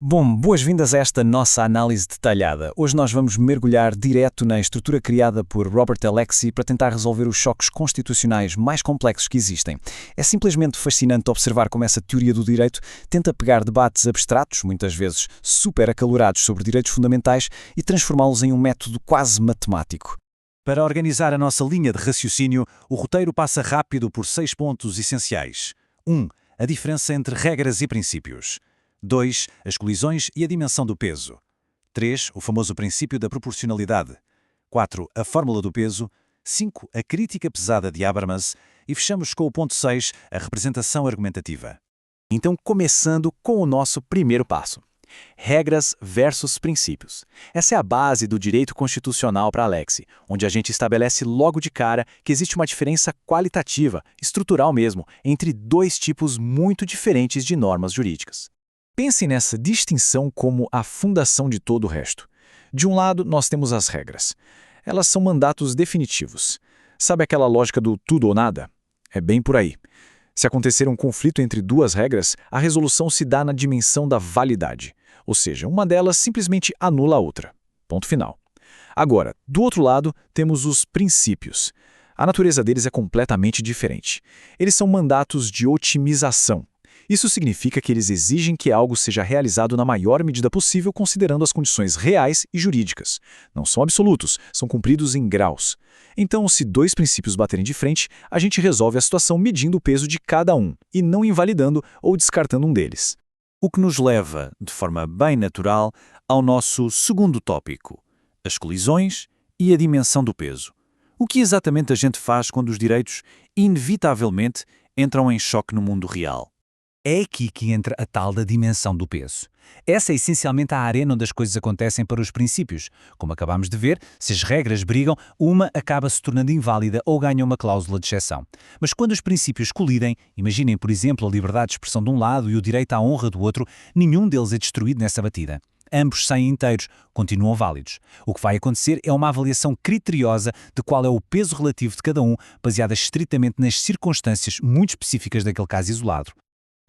Bom, boas-vindas a esta nossa análise detalhada. Hoje nós vamos mergulhar direto na estrutura criada por Robert Alexy para tentar resolver os choques constitucionais mais complexos que existem. É simplesmente fascinante observar como essa teoria do direito tenta pegar debates abstratos, muitas vezes super acalorados sobre direitos fundamentais, e transformá-los em um método quase matemático. Para organizar a nossa linha de raciocínio, o roteiro passa rápido por 6 pontos essenciais. 1. A diferença entre regras e princípios. 2. As colisões e a dimensão do peso. 3. O famoso princípio da proporcionalidade. 4. A fórmula do peso. 5. A crítica pesada de Habermas. E fechamos com o ponto 6, a representação argumentativa. Então, começando com o nosso primeiro passo. Regras versus princípios. Essa é a base do direito constitucional para Alexy, onde a gente estabelece logo de cara que existe uma diferença qualitativa, estrutural mesmo, entre dois tipos muito diferentes de normas jurídicas. Pense nessa distinção como a fundação de todo o resto. De um lado, nós temos as regras. Elas são mandatos definitivos. Sabe aquela lógica do tudo ou nada? É bem por aí. Se acontecer um conflito entre duas regras, a resolução se dá na dimensão da validade. Ou seja, uma delas simplesmente anula a outra. Ponto final. Agora, do outro lado, temos os princípios. A natureza deles é completamente diferente. Eles são mandatos de otimização. Isso significa que eles exigem que algo seja realizado na maior medida possível considerando as condições reais e jurídicas. Não são absolutos, são cumpridos em graus. Então, se dois princípios baterem de frente, a gente resolve a situação medindo o peso de cada um e não invalidando ou descartando um deles. O que nos leva, de forma bem natural, ao nosso segundo tópico, as colisões e a dimensão do peso. O que exatamente a gente faz quando os direitos, inevitavelmente, entram em choque no mundo real? É aqui que entra a tal da dimensão do peso. Essa é essencialmente a arena onde as coisas acontecem para os princípios. Como acabamos de ver, se as regras brigam, uma acaba se tornando inválida ou ganha uma cláusula de exceção. Mas quando os princípios colidem, imaginem, por exemplo, a liberdade de expressão de um lado e o direito à honra do outro, nenhum deles é destruído nessa batida. Ambos saem inteiros, continuam válidos. O que vai acontecer é uma avaliação criteriosa de qual é o peso relativo de cada um, baseada estritamente nas circunstâncias muito específicas daquele caso isolado.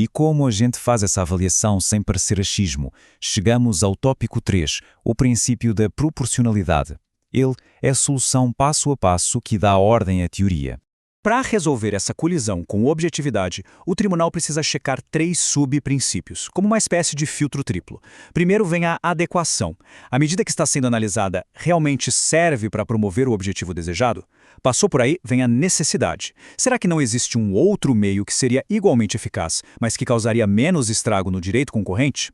E como a gente faz essa avaliação sem parecer achismo? Chegamos ao tópico 3, o princípio da proporcionalidade. Ele é a solução passo a passo que dá ordem à teoria. Para resolver essa colisão com objetividade, o tribunal precisa checar 3 subprincípios, como uma espécie de filtro triplo. Primeiro vem a adequação. A medida que está sendo analisada realmente serve para promover o objetivo desejado? Passou por aí, vem a necessidade. Será que não existe um outro meio que seria igualmente eficaz, mas que causaria menos estrago no direito concorrente?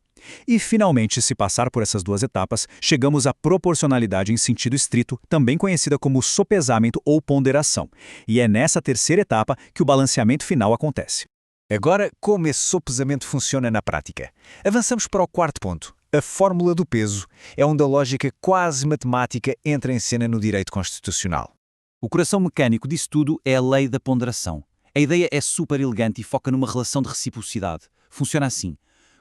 E, finalmente, se passar por essas duas etapas, chegamos à proporcionalidade em sentido estrito, também conhecida como sopesamento ou ponderação. E é nessa terceira etapa que o balanceamento final acontece. Agora, como esse sopesamento funciona na prática? Avançamos para o quarto ponto. A fórmula do peso é onde a lógica quase matemática entra em cena no direito constitucional. O coração mecânico disso tudo é a lei da ponderação. A ideia é super elegante e foca numa relação de reciprocidade. Funciona assim.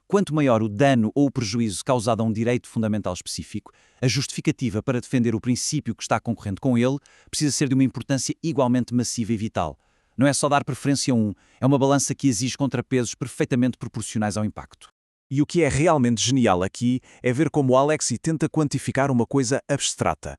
Quanto maior o dano ou o prejuízo causado a um direito fundamental específico, a justificativa para defender o princípio que está concorrente com ele precisa ser de uma importância igualmente massiva e vital. Não é só dar preferência a um, é uma balança que exige contrapesos perfeitamente proporcionais ao impacto. E o que é realmente genial aqui é ver como Alexy tenta quantificar uma coisa abstrata.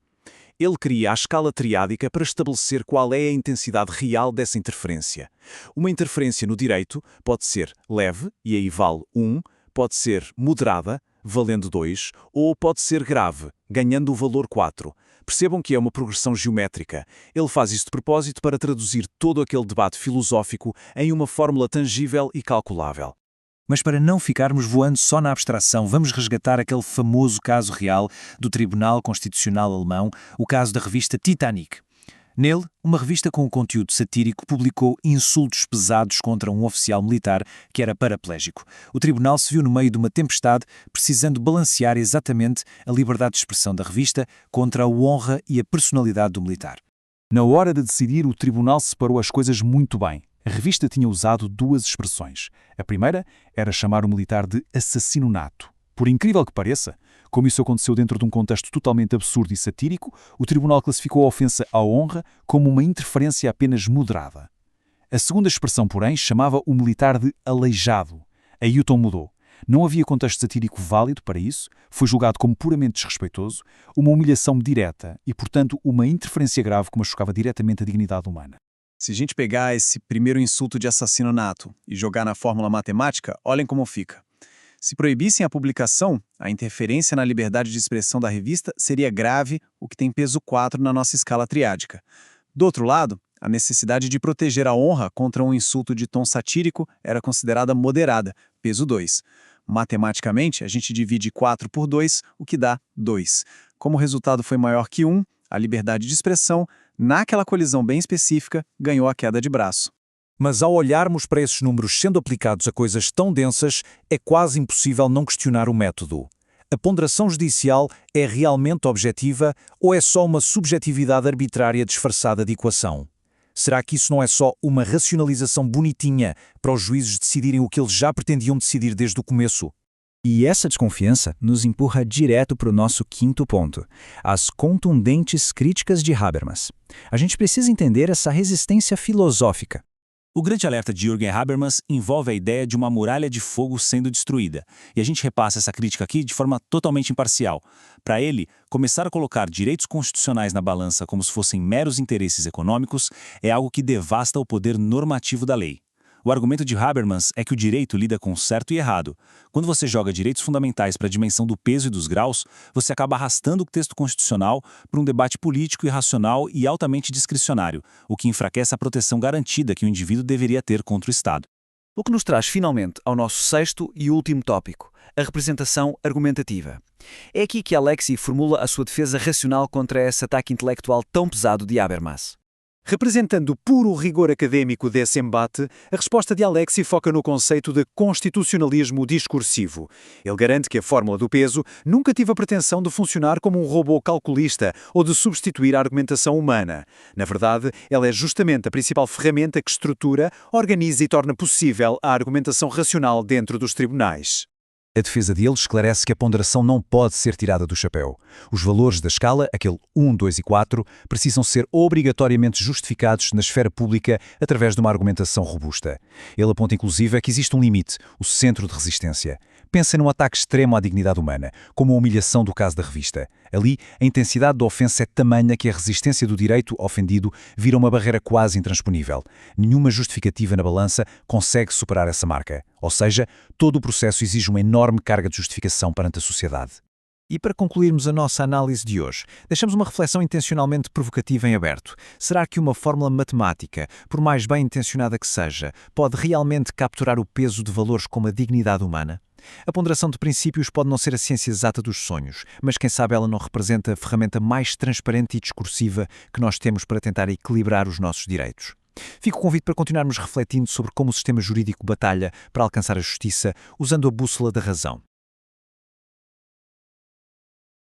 Ele cria a escala triádica para estabelecer qual é a intensidade real dessa interferência. Uma interferência no direito pode ser leve, e aí vale 1, pode ser moderada, valendo 2, ou pode ser grave, ganhando o valor 4. Percebam que é uma progressão geométrica. Ele faz isso de propósito para traduzir todo aquele debate filosófico em uma fórmula tangível e calculável. Mas para não ficarmos voando só na abstração, vamos resgatar aquele famoso caso real do Tribunal Constitucional Alemão, o caso da revista Titanic. Nele, uma revista com conteúdo satírico publicou insultos pesados contra um oficial militar que era paraplégico. O tribunal se viu no meio de uma tempestade, precisando balancear exatamente a liberdade de expressão da revista contra a honra e a personalidade do militar. Na hora de decidir, o tribunal separou as coisas muito bem. A revista tinha usado 2 expressões. A primeira era chamar o militar de assassino nato. Por incrível que pareça, como isso aconteceu dentro de um contexto totalmente absurdo e satírico, o tribunal classificou a ofensa à honra como uma interferência apenas moderada. A segunda expressão, porém, chamava o militar de aleijado. Aí o tom mudou. Não havia contexto satírico válido para isso, foi julgado como puramente desrespeitoso, uma humilhação direta e, portanto, uma interferência grave que machucava diretamente a dignidade humana. Se a gente pegar esse primeiro insulto de assassino nato e jogar na fórmula matemática, olhem como fica. Se proibissem a publicação, a interferência na liberdade de expressão da revista seria grave, o que tem peso 4 na nossa escala triádica. Do outro lado, a necessidade de proteger a honra contra um insulto de tom satírico era considerada moderada, peso 2. Matematicamente, a gente divide 4 por 2, o que dá 2. Como o resultado foi maior que 1, a liberdade de expressão, naquela colisão bem específica, ganhou a queda de braço. Mas ao olharmos para esses números sendo aplicados a coisas tão densas, é quase impossível não questionar o método. A ponderação judicial é realmente objetiva ou é só uma subjetividade arbitrária disfarçada de equação? Será que isso não é só uma racionalização bonitinha para os juízes decidirem o que eles já pretendiam decidir desde o começo? E essa desconfiança nos empurra direto para o nosso quinto ponto, as contundentes críticas de Habermas. A gente precisa entender essa resistência filosófica. O grande alerta de Jürgen Habermas envolve a ideia de uma muralha de fogo sendo destruída, e a gente repassa essa crítica aqui de forma totalmente imparcial. Para ele, começar a colocar direitos constitucionais na balança como se fossem meros interesses econômicos é algo que devasta o poder normativo da lei. O argumento de Habermas é que o direito lida com certo e errado. Quando você joga direitos fundamentais para a dimensão do peso e dos graus, você acaba arrastando o texto constitucional para um debate político irracional e altamente discricionário, o que enfraquece a proteção garantida que o indivíduo deveria ter contra o Estado. O que nos traz finalmente ao nosso sexto e último tópico, a representação argumentativa. É aqui que Alexis formula a sua defesa racional contra esse ataque intelectual tão pesado de Habermas. Representando o puro rigor acadêmico desse embate, a resposta de Alexis foca no conceito de constitucionalismo discursivo. Ele garante que a fórmula do peso nunca teve a pretensão de funcionar como um robô calculista ou de substituir a argumentação humana. Na verdade, ela é justamente a principal ferramenta que estrutura, organiza e torna possível a argumentação racional dentro dos tribunais. A defesa dele esclarece que a ponderação não pode ser tirada do chapéu. Os valores da escala, aquele 1, 2 e 4, precisam ser obrigatoriamente justificados na esfera pública através de uma argumentação robusta. Ele aponta inclusive que existe um limite, o centro de resistência. Pensa num ataque extremo à dignidade humana, como a humilhação do caso da revista. Ali, a intensidade da ofensa é tamanha que a resistência do direito ofendido vira uma barreira quase intransponível. Nenhuma justificativa na balança consegue superar essa marca. Ou seja, todo o processo exige uma enorme carga de justificação perante a sociedade. E para concluirmos a nossa análise de hoje, deixamos uma reflexão intencionalmente provocativa em aberto. Será que uma fórmula matemática, por mais bem intencionada que seja, pode realmente capturar o peso de valores como a dignidade humana? A ponderação de princípios pode não ser a ciência exata dos sonhos, mas quem sabe ela não representa a ferramenta mais transparente e discursiva que nós temos para tentar equilibrar os nossos direitos. Fico o convite para continuarmos refletindo sobre como o sistema jurídico batalha para alcançar a justiça usando a bússola da razão.